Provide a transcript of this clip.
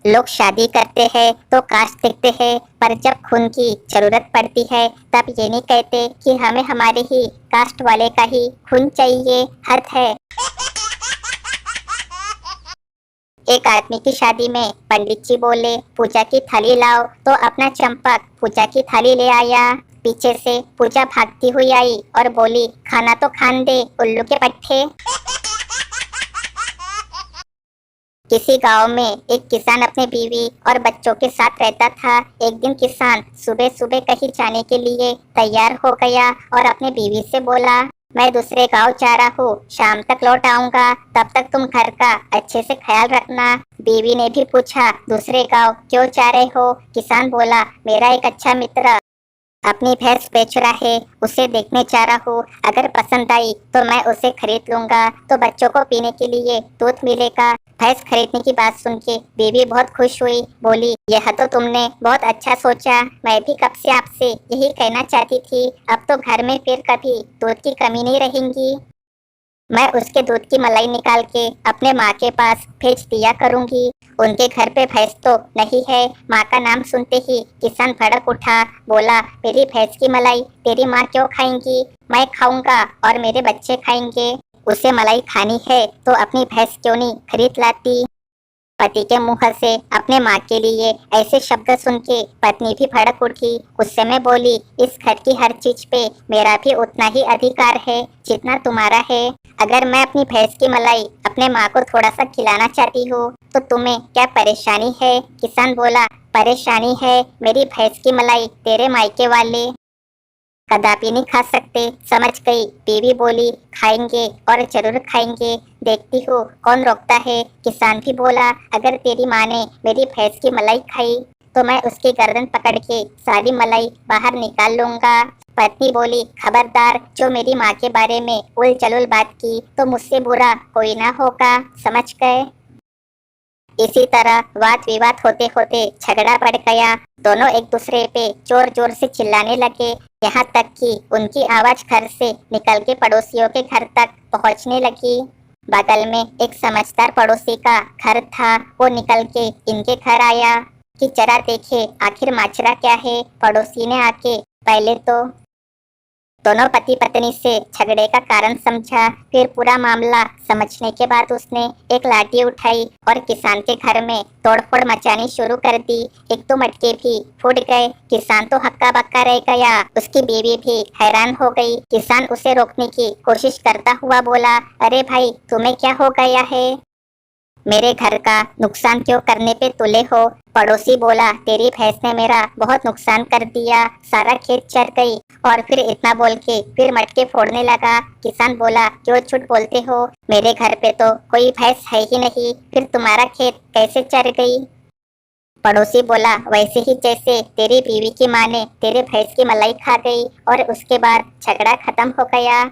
लोग शादी करते हैं तो कास्ट देखते हैं, पर जब खून की जरूरत पड़ती है तब ये नहीं कहते कि हमें हमारे ही कास्ट वाले का ही खून चाहिए। हद है। एक आदमी की शादी में पंडित जी बोले पूजा की थाली लाओ, तो अपना चंपक पूजा की थाली ले आया। पीछे से पूजा भागती हुई आई और बोली खाना तो खान दे उल्लू के पट्टे। किसी गांव में एक किसान अपने बीवी और बच्चों के साथ रहता था। एक दिन किसान सुबह सुबह कहीं जाने के लिए तैयार हो गया और अपने बीवी से बोला, मैं दूसरे गांव जा रहा हूँ, शाम तक लौट आऊंगा, तब तक तुम घर का अच्छे से ख्याल रखना। बीवी ने भी पूछा दूसरे गांव क्यों जा रहे हो? किसान बोला मेरा एक अच्छा मित्र अपनी भैंस बेच रहा है, उसे देखने जा रहा हूँ, अगर पसंद आई तो मैं उसे खरीद लूंगा, तो बच्चों को पीने के लिए दूध मिलेगा। भैंस खरीदने की बात सुन के बीवी बहुत खुश हुई, बोली यह तो तुमने बहुत अच्छा सोचा, मैं भी कब से आपसे यही कहना चाहती थी। अब तो घर में फिर कभी दूध की कमी नहीं रहेगी। मैं उसके दूध की मलाई निकाल के अपने माँ के पास भेज दिया करूंगी। उनके घर पे भैंस तो नहीं है। माँ का नाम सुनते ही किसान भड़क उठा, बोला मेरी भैंस की मलाई तेरी माँ क्यों खाएंगी? मैं खाऊंगा और मेरे बच्चे खाएंगे। उसे मलाई खानी है तो अपनी भैंस क्यों नहीं खरीद लाती? पति के मुंह से अपने माँ के लिए ऐसे शब्द सुन के पत्नी भी भड़क उठी। गुस्से में बोली इस घर की हर चीज पे मेरा भी उतना ही अधिकार है जितना तुम्हारा है। अगर मैं अपनी भैंस की मलाई अपने माँ को थोड़ा सा खिलाना चाहती हूँ तो तुम्हें क्या परेशानी है? किसान बोला परेशानी है, मेरी भैंस की मलाई तेरे मायके वाले कदापि नहीं खा सकते। समझ गई, बीवी बोली खाएंगे और जरूर खाएंगे, देखती हूँ कौन रोकता है। किसान भी बोला अगर तेरी माँ ने मेरी भैंस की मलाई खाई तो मैं उसकी गर्दन पकड़ के सारी मलाई बाहर निकाल लूंगा। पत्नी बोली खबरदार, जो मेरी माँ के बारे में उल जलुल बात की तो मुझसे बुरा कोई ना होगा, समझ गए। इसी तरह वाद विवाद होते होते झगड़ा बढ़ गया। दोनों एक दूसरे पे जोर जोर से चिल्लाने लगे, यहाँ तक कि उनकी आवाज घर से निकल के पड़ोसियों के घर तक पहुंचने लगी। बगल में एक समझदार पड़ोसी का घर था, वो निकल के इनके घर आया कि जरा देखे आखिर माजरा क्या है। पड़ोसी ने आके पहले तो दोनों पति पत्नी से झगड़े का कारण समझा, फिर पूरा मामला समझने के बाद उसने एक लाठी उठाई और किसान के घर में तोड़फोड़ मचानी शुरू कर दी। एक तो मटके भी फूट गए, किसान तो हक्का बक्का रह गया, उसकी बीवी भी हैरान हो गई। किसान उसे रोकने की कोशिश करता हुआ बोला, अरे भाई तुम्हें क्या हो गया है? मेरे घर का नुकसान क्यों करने पे तुले हो? पड़ोसी बोला तेरी भैंस ने मेरा बहुत नुकसान कर दिया, सारा खेत चर गई। और फिर इतना बोल के फिर मटके फोड़ने लगा। किसान बोला क्यों झूठ बोलते हो, मेरे घर पे तो कोई भैंस है ही नहीं, फिर तुम्हारा खेत कैसे चर गई? पड़ोसी बोला वैसे ही जैसे तेरी बीवी की माँ ने तेरे भैंस की मलाई खा गई और उसके बाद झगड़ा खत्म हो गया।